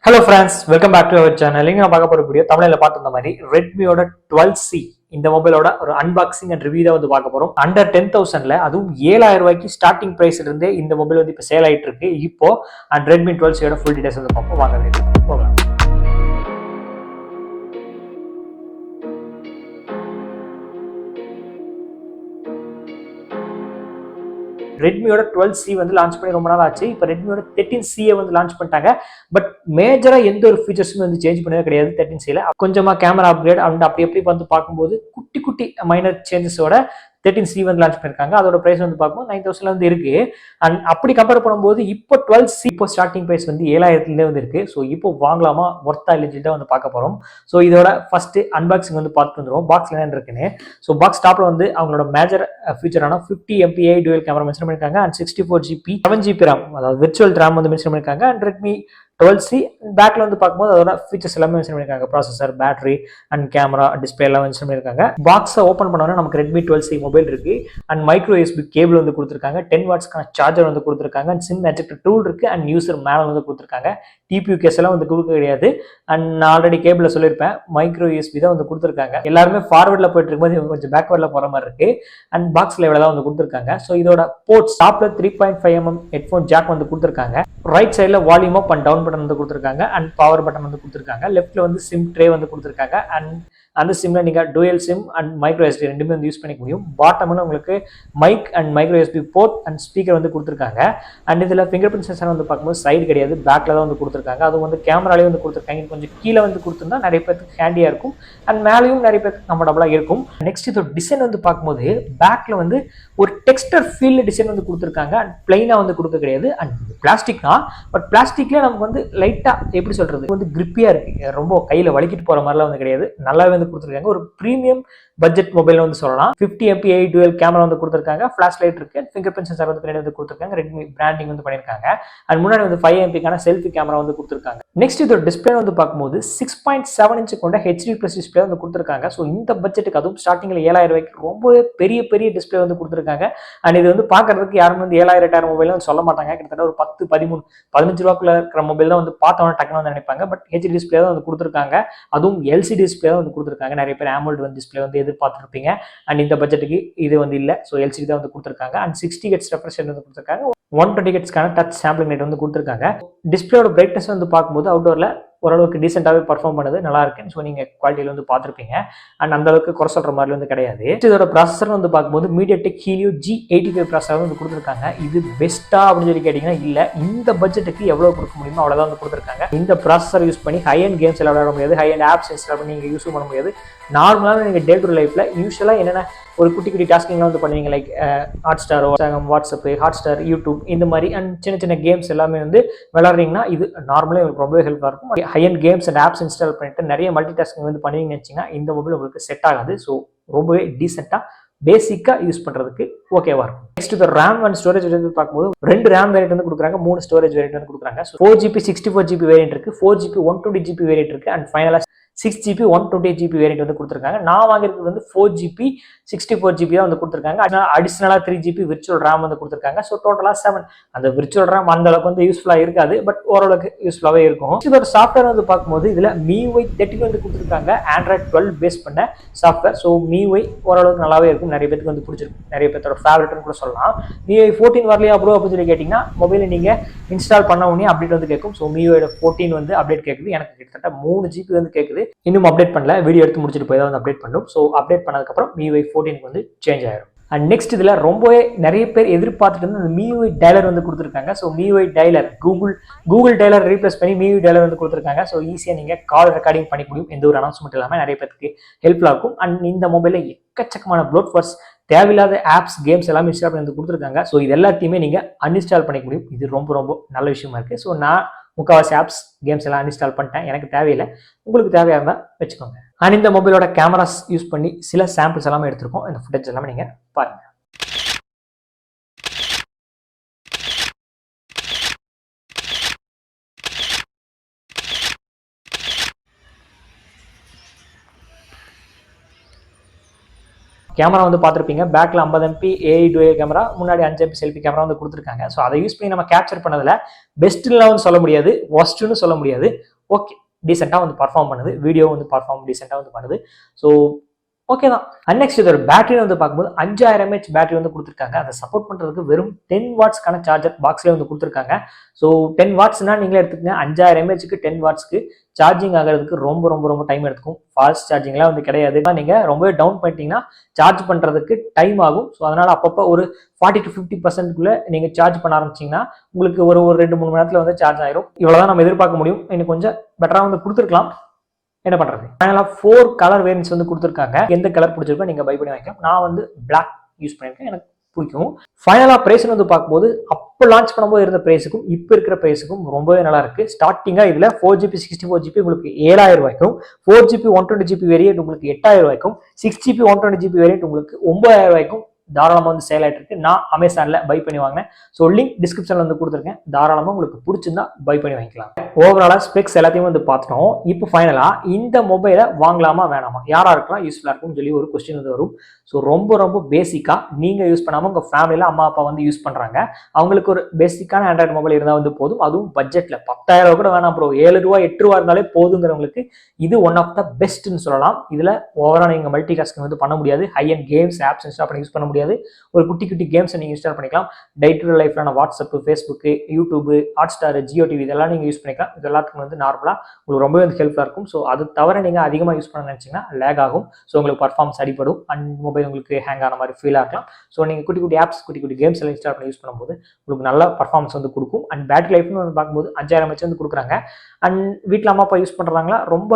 Hello friends, welcome back to our channel. இங்கே நான் பார்க்க போகிற வீடியோ தமிழில் பார்த்துருந்த மாதிரி ரெட்மியோட 12C இந்த மொபைலோட ஒரு அன்பாக்சிங் அண்ட் ரிவ்யூ தான் வந்து பார்க்க போகிறோம். அண்டர் 10,000ல அதுவும் 7,000 ரூபாய்க்கு ஸ்டார்டிங் ப்ரைஸ்ல இருந்தே இந்த மொபைல் வந்து இப்போ சேல் ஆகிட்டு இருக்கு. இப்போ அண்ட் ரெட்மி 12Cயோட ஃபுல் டீடைல்ஸ் வந்து பார்ப்போம். வாங்க போகலாம். ரெட்மியோட 12C வந்து லான்ச் பண்ணி ரொம்ப நாள் ஆச்சு. இப்போ ரெட்மியோட 13C வந்து லான்ச் பண்ணிட்டாங்க. பட் மேஜரா எந்த ஒரு ஃபீச்சர்ஸுமே வந்து சேஞ்ச் பண்ணவே கிடையாது. 13Cல கொஞ்சமா கேமரா அப்கிரேட் அண்ட் அப்படி எப்படி வந்து பார்க்கும்போது குட்டி குட்டி மைனர் சேஞ்சஸோட 13C வந்து லான்ச் பண்ணிருக்காங்க. அதோட பிரைஸ் வந்து பார்க்கும்போது 9,000 வந்து இருக்கு. அண்ட் அப்படி கம்பேர் பண்ணும்போது இப்போ 12C இப்போ ஸ்டார்டிங் பிரைஸ் வந்து 7,000 வந்து இருக்கு. ஸோ இப்போ வாங்கலாமா ஒர்த்தா இல்லைன்னு தான் வந்து பார்க்க போறோம். ஸோ இதோட ஃபர்ஸ்ட் அன்பாக்சிங் வந்து பார்த்துட்டு வந்துடும். பாக்ஸ்ல என்ன இருக்குன்னு. ஸோ பாக்ஸ் டாப்ல வந்து அவங்களோட மேஜர் ஃபீச்சரான 50 MP டூயல் கேமரா மென்ஷன் பண்ணிருக்காங்க. அண்ட் 64GB 7GB RAM அதாவது விர்ச்சுவல் RAM வந்து மென்ஷன் பண்ணிருக்காங்க. அண்ட் ரெட்மி 12C பேக்ல வந்து பார்க்கும்போது அதோட ஃபீச்சர்ஸ் எல்லாமே மென்ஷன் பண்ணிருக்காங்க. Processor, battery and camera, display எல்லாம் மென்ஷன் பண்ணிருக்காங்க. பாக்ஸை ஓப்பன் பண்ணோன்னா நமக்கு ரெட்மி 12C மொபைல் இருக்கு. அண்ட் மைக்ரோ USB கேபிள் வந்து கொடுத்துருக்காங்க. 10 வாட்ஸ்க்கான சார்ஜர் வந்து கொடுத்துருக்காங்க. அண்ட் சிம் எஜெக்டர் டூல் இருக்கு. அண்ட் யூசர் மேனுவல் வந்து கொடுத்துருக்காங்க. TPU கேஸ் எல்லாம் வந்து கொடுக்க கிடையாது. அண்ட் நான் ஆல்ரெடி கேபிள்ல சொல்லியிருப்பேன், மைக்ரோ USB தான் வந்து கொடுத்துருக்காங்க. எல்லாருமே ஃபார்வர்ட்ல போயிட்டு இருக்கும்போது இவங்க கொஞ்சம் பேக்வர்ட்ல போற மாதிரி இருக்கு. அண்ட் பாக்ஸ்ல இவ்வளவு தான் வந்து கொடுத்துருக்காங்க. ஸோ இதோட போர்ட்ஸ் டாப்ல 3.5mm ஹெட்ஃபோன் ஜாக் வந்து கொடுத்துருக்காங்க. ரைட் சைட்ல volume up and down button வந்து கொடுத்துருக்காங்க. அண்ட் பவர் பட்டன் வந்து கொடுத்துருக்காங்க. லெஃப்ட்ல வந்து சிம் ட்ரே வந்து கொடுத்துருக்காங்க. அண்ட் அந்த சிம்ல நீங்க dual sim and micro SD ரெண்டுமே வந்து யூஸ் பண்ணிக்க முடியும். பாட்டம்ல உங்களுக்கு mic and micro USB port and speaker வந்து கொடுத்துருக்காங்க. அண்ட் இதுல ஃபிங்கர் பிரிண்ட் சென்சார் வந்து பார்க்கும்போது சைடு கிடையாது, பேக்ல தான் வந்து கொடுத்துருக்காங்க. அது வந்து கேமராலேயே வந்து கொடுத்துருக்காங்க. கொஞ்சம் கீழே வந்து கொடுத்துருந்தா நிறைய பேருக்கு ஹேண்டியா இருக்கும். அண்ட் மேலேயும் நிறைய பேருக்கு கம்ஃபர்டபுளா இருக்கும். நெக்ஸ்ட் இதோட டிசைன் வந்து பார்க்கும்போது பேக்ல வந்து ஒரு டெக்ஸ்டர் ஃபீல்ட் டிசைன் வந்து கொடுத்துருக்காங்க. அண்ட் பிளைனா வந்து கொடுக்க கிடையாது. அண்ட் பிளாஸ்டிக் தான். பட் பிளாஸ்டிக்ல நமக்கு வந்து லைட்டா எப்படி சொல்றது வந்து கிரிப்பியா இருக்கு. ரொம்ப கையில வலிக்கிட்டு போற மாதிரிலாம் வந்து கிடையாது. நல்லாவே வந்து கொடுத்துருக்காங்க. ஒரு பிரீமியம் பட்ஜெட் மொபைல் வந்து சொல்லலாம். 50 MP டூயல் கேமரா வந்து கொடுத்துருக்காங்க. ஃபிளாஷ் லைட் இருக்கு. ஃபிங்கர் பிரிண்ட் சென்சார் வந்து பின்னாடி வந்து கொடுத்துருக்காங்க. ரெட்மி பிராண்டிங் வந்து பண்ணிருக்காங்க. அண்ட் முன்னாடி வந்து 5 MP செல்ஃபி கேமரா வந்து கொடுத்துருக்காங்க. நெக்ஸ்ட் இதோட டிஸ்பிளே வந்து பார்க்கும்போது 6.7 இன்ச் கொண்ட HD+ டிஸ்பிளே வந்து கொடுத்துருக்காங்க. ஸோ இந்த பட்ஜெட்டுக்கு அதுவும் ஸ்டார்டிங்ல 7,000 ரூபாய்க்கு ரொம்பவே பெரிய பெரிய டிஸ்பிளே வந்து கொடுத்துருக்காங்க. அண்ட் இது வந்து பார்க்கறதுக்கு யாரும் வந்து 7,000 8,000 மொபைல் வந்து சொல்ல மாட்டாங்க. கிட்டத்தட்ட ஒரு 10, 13, 15 ரூபாய்க்குள்ள இருக்கிற மொபைல் தான் வந்து பார்த்தோன்னா டக்குனு வந்து நினைப்பாங்க. பட் HD டிஸ்பிளே தான் வந்து கொடுத்துருக்காங்க. அதுவும் LCD டிஸ்பிளே தான் வந்து கொடுத்துருக்காங்க. நிறைய பேர் AMOLED வந்து டிஸ்பிளே வந்து எதிர்பார்த்துருப்பீங்க. அண்ட் இந்த பட்ஜெட்டுக்கு இது வந்து இல்லை. ஸோ LCD தான் வந்து கொடுத்துருக்காங்க. அண்ட் 60 Hz ரெஃப்ரெஷ் ரேட் வந்து கொடுத்துருக்காங்க. 120 Hzக்கான டச் சாம்பிளிங் ரேட் வந்து கொடுத்துருக்காங்க. டிஸ்பிளேயோட பிரைட்னஸ் வந்து பார்க்கும்போது அவுட்டோர்ல ஓரளவுக்கு டீசெண்டாகவே பர்ஃபார்ம் பண்ணுது, நல்லா இருக்கு. ஸோ நீங்க குவாலிட்டியில் வந்து பார்த்துருப்பீங்க. அண்ட் அந்த அளவுக்கு குறை சொல்ற மாதிரி வந்து கிடையாது. இதோட ப்ராசஸர் வந்து பார்க்கும்போது MediaTek Helio G85 ப்ராசஸர் வந்து கொடுத்துருக்காங்க. இது பெஸ்ட்டா அப்படின்னு சொல்லி கேட்டீங்கன்னா இல்லை. இந்த பட்ஜெட்டுக்கு எவ்வளவு கொடுக்க முடியுமோ அவ்வளோதான் வந்து கொடுத்துருக்காங்க. இந்த ப்ராசஸர் யூஸ் பண்ணி ஹை அண்ட் கேம்ஸ் எல்லாம் விளையாட முடியாது, ஹை அண்ட் ஆப்ஸ் இன்ஸ்டால் பண்ணி நீங்க யூஸ் பண்ண முடியாது. நார்மலாக நீங்கள் டே டு லைஃப்ல யூஸ்வலாக என்னென்ன ஒரு குட்டி குட்டி டாஸ்கிங்லாம் வந்து பண்ணுவீங்க, லைக் ஹாட்ஸ்டாரோ, வாட்ஸ்அப், ஹாட்ஸ்டார், யூடியூப் இந்த மாதிரி அண்ட் சின்ன சின்ன கேம்ஸ் எல்லாமே வந்து விளையாடுறீங்கன்னா இது நார்மலாக உங்களுக்கு ரொம்பவே ஹெல்ப்ஃபுல்லாக இருக்கும். High end games and apps install பண்ணிட்டு நிறைய மல்டி டாஸ்கிங் வந்து பண்ணுவீங்கன்னு வச்சிங்கன்னா இந்த மொபைல் உங்களுக்கு செட் ஆகாது. ஸோ ரொம்பவே டீசெண்டாக பேசிக்கா யூஸ் பண்றதுக்கு ஓகேவா இருக்கும். நெக்ஸ்ட் இந்த RAM அண்ட் ஸ்டோரேஜ் வந்து பார்க்கும்போது 2 RAM வேரியன்ட் வந்து கொடுக்குறாங்க, 3 ஸ்டோரேஜ் வேரியன்ட் வந்து கொடுக்குறாங்க. 4GB 64GB வேரியன்ட் இருக்கு, 4GB 120GB வேரியன்ட் இருக்கு. அண்ட் ஃபைனலா 6GB 128GB வேரியன்ட் வந்து கொடுத்துருக்காங்க. நான் வாங்கிருக்கிறது வந்து 4GB 64GB தான் வந்து கொடுத்துருக்காங்க. அடிஷனலா 3GB விர்ச்சுவல் RAM வந்து கொடுத்துருக்காங்க. ஸோ டோட்டலா 7. அந்த விர்ச்சுவல் RAM அந்த அளவுக்கு வந்து யூஸ்ஃபுல்லா இருக்காது, பட் ஓரளவுக்கு யூஸ்ஃபுல்லாவே இருக்கும். இதோட சாஃப்ட்வேர் வந்து பார்க்கும்போது இதுல MIUI 13 வந்து கொடுத்துருக்காங்க. Android 12 பேஸ் பண்ண சாஃப்ட்வேர். ஸோ MIUI ஓரளவுக்கு நல்லாவே இருக்கும். நிறைய பேருக்கு வந்து பிடிச்சிருக்கு, நிறைய பேரோட ஃபேவரட்னு கூட சொல்லலாம். MIUI 14 வரலையா ப்ரோ அப்படின்னு சொல்லி கேட்டீங்கன்னா மொபைலை நீங்க இன்ஸ்டால் பண்ண உடனே அப்டேட் வந்து கேட்கும். ஸோ MIUI 14 வந்து அப்டேட் கேட்குது. எனக்கு கிட்டத்தட்ட 3GB வந்து கேட்குது. இன்னும் அப்டேட் பண்ணல, வீடியோ எடுத்து முடிச்சுட்டு போய் தான் வந்து அப்டேட் பண்ணும். ஸோ அப்டேட் பண்ணதுக்கப்புறம் MIUI 14 வந்து சேஞ்ச் ஆயிடும். அண்ட் நெக்ஸ்ட் இதில் ரொம்பவே நிறைய பேர் எதிர்பார்த்துட்டு வந்து அந்த MIUI டயலர் வந்து கொடுத்துருக்காங்க. So MIUI dialler Google dialler replace பண்ணி MIUI டயலர் வந்து கொடுத்துருக்காங்க. ஸோ ஈஸியாக நீங்கள் கால் ரெக்கார்டிங் பண்ணி முடியும். எந்த ஒரு அனௌன்ஸ்மெண்ட் இல்லாமல் நிறைய பேருக்கு ஹெல்ப்ஃபுல்லாக இருக்கும். அண்ட் இந்த மொபைலில் எக்கச்சக்கமான ப்ளோட்வர்ஸ், தேவையில்லாத ஆப்ஸ், கேம்ஸ் எல்லாமே இன்ஸ்டால் பண்ணி கொடுத்துருக்காங்க. ஸோ இது எல்லாத்தையுமே நீங்கள் அன்இன்ஸ்டால் பண்ணிக்க முடியும். இது ரொம்ப ரொம்ப நல்ல விஷயமா இருக்குது. ஸோ நான் முக்கால்வாசி ஆப்ஸ், கேம்ஸ் எல்லாம் அன்இன்ஸ்டால் பண்ணிட்டேன். எனக்கு தேவையில்லை, உங்களுக்கு தேவையாக இருந்தால் வச்சுக்கோங்க. அண்ட் இந்த மொபைலோட கேமராஸ் யூஸ் பண்ணி சில சாம்பிள்ஸ் எல்லாமே எடுத்திருக்கோம். இந்த ஃபுட்டேஜ் எல்லாமே நீங்கள் பாருங்க. கேமரா வந்து பார்த்துருப்பீங்க. பேக்கில் 50 MP டூயல் கேமரா, முன்னாடி 5 MP செல்ஃபி கேமரா வந்து கொடுத்துருக்காங்க. ஸோ அதை யூஸ் பண்ணி நம்ம கேப்சர் பண்ணதில் பெஸ்ட்லாம் வந்து சொல்ல முடியாது, ஒஸ்ட்னு சொல்ல முடியாது, ஓகே டீசெண்டாக வந்து பர்ஃபார்ம் பண்ணுது, வீடியோ வந்து பர்ஃபார்ம் டீசெண்டாக வந்து பண்ணுது. ஸோ ஓகே தான். அண்ட் நெக்ஸ்ட் இதோட பேட்டரி வந்து பார்க்கும்போது 5000 mAh பேட்டரி வந்து கொடுத்துருக்காங்க. அதை சப்போர்ட் பண்ணுறதுக்கு வெறும் 10 வாட்ஸ்க்கான சார்ஜர் பாக்ஸ்லேயே வந்து கொடுத்துருக்காங்க. ஸோ 10 வாட்ஸ்னா நீங்களே எடுத்துக்கங்க, 5000 mAhக்கு 10 வாட்ஸ்க்கு சார்ஜிங் ஆகிறதுக்கு ரொம்ப ரொம்ப ரொம்ப டைம் எடுத்துக்கும். ஃபாஸ்ட் சார்ஜிங்லாம் வந்து கிடையாது. நீங்கள் ரொம்பவே டவுன் பண்ணிட்டீங்கன்னா சார்ஜ் பண்ணுறதுக்கு டைம் ஆகும். ஸோ அதனால் அப்பப்போ ஒரு 40 to 50% நீங்கள் சார்ஜ் பண்ண ஆரம்பிச்சிங்கன்னா உங்களுக்கு ஒரு 2-3 மணி நேரத்தில் வந்து சார்ஜ் ஆயிரும். இவ்வளோதான் நம்ம எதிர்பார்க்க முடியும். இன்னும் கொஞ்சம் பெட்டராக வந்து கொடுத்துருக்கலாம். என்ன பண்றது? ஃபைனலாக 4 கலர் வேரியன்ட்ஸ் வந்து கொடுத்துருக்காங்க. எந்த கலர் பிடிச்சிருக்கோ நீங்க பை பண்ணி வாங்கிக்கலாம். நான் வந்து பிளாக் யூஸ் பண்ணியிருக்கேன், எனக்கு பிடிக்கும். ஃபைனலாக பிரைஸ் வந்து பார்க்கும்போது அப்போ லான்ச் பண்ணும்போது இருந்த பிரைஸுக்கும் இப்போ இருக்கிற பிரைஸுக்கும் ரொம்பவே நல்லா இருக்கு. ஸ்டார்டிங்காக இதில் 4GB 64GB உங்களுக்கு 7000 ரூபாய்க்கும், 4GB 128GB வேரியன்ட் உங்களுக்கு 8000 ரூபாய்க்கும், 6GB 128GB வேரியன்ட் உங்களுக்கு 9000 ரூபாய்க்கும் தாராளமாக வந்து சேல் ஆகிட்டு இருக்கு. நான் அமேசானில் பை பண்ணி வாங்கினேன். ஸோ லிங்க் டிஸ்கிரிப்ஷனில் வந்து கொடுத்துருக்கேன். தாராளமாக உங்களுக்கு பிடிச்சிருந்தா பை பண்ணி வாங்கிக்கலாம். ஓவராலாக ஸ்பெக்ஸ் எல்லாத்தையும் வந்து பார்த்துட்டோம். இப்போ ஃபைனலாக இந்த மொபைலை வாங்கலாமா வேணாமா, யாராருக்கெல்லாம் யூஸ்ஃபுல்லாக இருக்கும்னு சொல்லி ஒரு கொஸ்டின் வந்து வரும். ஸோ ரொம்ப ரொம்ப பேசிக்காக நீங்கள் யூஸ் பண்ணாமல் உங்கள் ஃபேமிலியில் அம்மா அப்பா வந்து யூஸ் பண்ணுறாங்க, அவங்களுக்கு ஒரு பேசிக்கான ஆண்ட்ராய்டு மொபைல் இருந்தால் வந்து போதும். அதுவும் பட்ஜெட்டில் 10,000 ரூபா கூட வேணாம் ப்ரோ, 7 ரூபா 8 ரூபா இருந்தாலே போதுங்கிறவங்களுக்கு இது ஒன் ஆஃப் த பெஸ்ட்னு சொல்லலாம். இதில் ஓவரால் நீங்கள் மல்டி டாஸ்கிங் வந்து பண்ண முடியாது. High end games apps install பண்ணி யூஸ் பண்ண முடியாது. ஒரு குட்டி குட்டி கேம்ஸை நீங்கள் இன்ஸ்டால் பண்ணிக்கலாம். டே டு லைஃப்லான WhatsApp, Facebook, YouTube, Hotstar, Jio TV இதெல்லாம் நீங்கள் யூஸ் பண்ணிக்கலாம். இது எல்லாத்துக்கும் வந்து நார்மலாக உங்களுக்கு ரொம்பவே வந்து ஹெல்ப்ஃபுல்லாக இருக்கும். ஸோ அது தவிர நீங்கள் அதிகமாக யூஸ் பண்ண நினச்சிங்கன்னா லேக் ஆகும். ஸோ உங்களுக்கு பர்ஃபார்மன்ஸ் அடிப்படும் அண்ட் மொபைல் உங்களுக்கு ஹேங் ஆன மாதிரி ஃபீல் ஆகலாம். ஸோ நீங்கள் குட்டி குட்டி ஆப்ஸ், குட்டி குட்டி கேம்ஸ் எல்லாம் இன்ஸ்டால் பண்ணி யூஸ் பண்ணும்போது உங்களுக்கு நல்ல பர்ஃபார்மன்ஸ் வந்து கொடுக்கும். அண்ட் பேட்டரி லைஃப்னு வந்து பார்க்கும்போது 5000 mAh வந்து கொடுக்குறாங்க. அண்ட் வீட்டில் அம்மா அப்பா யூஸ் பண்ணுறாங்களா, ரொம்ப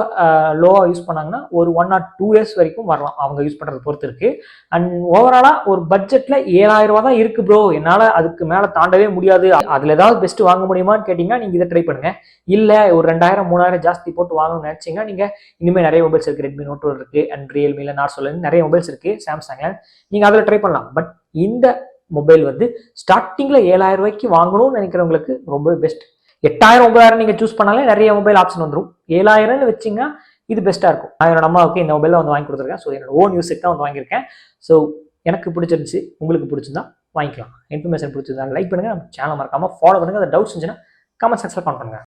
லோவாக யூஸ் பண்ணாங்கன்னா ஒரு 1 or 2 years வரைக்கும் வரலாம், அவங்க யூஸ் பண்ணுறது பொறுத்து இருக்கு. அண்ட் ஓவராலாக ஒரு பட்ஜெட்டில் 7000 ரூபா தான் இருக்கு ப்ரோ, என்னால் அதுக்கு மேலே தாண்டவே முடியாது, அதில் ஏதாவது பெஸ்ட் வாங்க முடியுமான்னு கேட்டிங்கன்னா நீங்கள் இதை ட்ரை பண்ணுங்க. இல்லை ஒரு 2000 3000 ஜாஸ்தி போட்டு வாங்கணும்னு நினச்சிங்கன்னா நீங்கள் இனிமேல் நிறைய மொபைல்ஸ் இருக்குது. ரெட்மி Note 12 இருக்குது அண்ட் ரியல்மியில் நார்சோல நிறைய மொபைல்ஸ் இருக்குது, சாம்சங்கில் நீங்கள் அதில் ட்ரை பண்ணலாம். பட் இந்த மொபைல் வந்து ஸ்டார்டிங்கில் 7000 ரூபாய்க்கு வாங்கணும்னு நினைக்கிறவங்களுக்கு ரொம்பவே பெஸ்ட். 8000 9000 நீங்கள் சூஸ் பண்ணாலே நிறைய மொபைல் ஆப்ஷன் வந்துடும். 7000ன்னு வச்சிங்கன்னா இது பெஸ்ட்டாக இருக்கும். நான் என்னோட அம்மாவுக்கு இந்த மொபைலில் வந்து வாங்கி கொடுத்துருக்கேன். ஸோ என்னோட ஓன் யூஸுக்கு தான் வந்து வாங்கியிருக்கேன். ஸோ எனக்கு பிடிச்சிருந்துச்சு, உங்களுக்கு பிடிச்சிருந்தா வாங்கிக்கலாம். இன்ஃபர்மேஷன் பிடிச்சிருந்தா லைக் பண்ணுங்கள், நம்ம சேனல் மறக்காமல் ஃபாலோ பண்ணுங்கள். அந்த டவுட்ஸ் இருந்துச்சுன்னா கமெண்ட் செக்ஷனில் கமெண்ட் பண்ணுங்கள்.